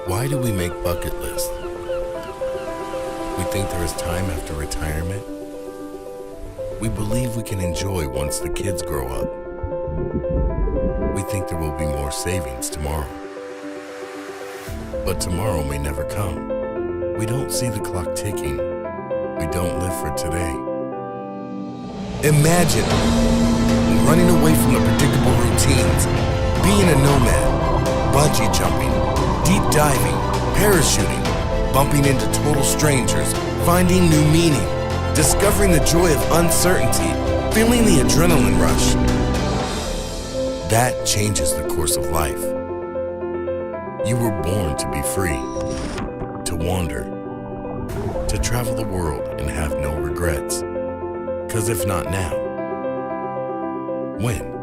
Why do we make bucket lists? We think there is time after retirement. We believe we can enjoy once the kids grow up. We think there will be more savings tomorrow. But tomorrow may never come. We don't see the clock ticking. We don't live for today. Imagine running away from the predictable routines, being a nomad, bungee jumping, deep diving, parachuting, bumping into total strangers, finding new meaning, discovering the joy of uncertainty, feeling the adrenaline rush. That changes the course of life. You were born to be free, to wander, to travel the world and have no regrets. 'Cause if not now, when?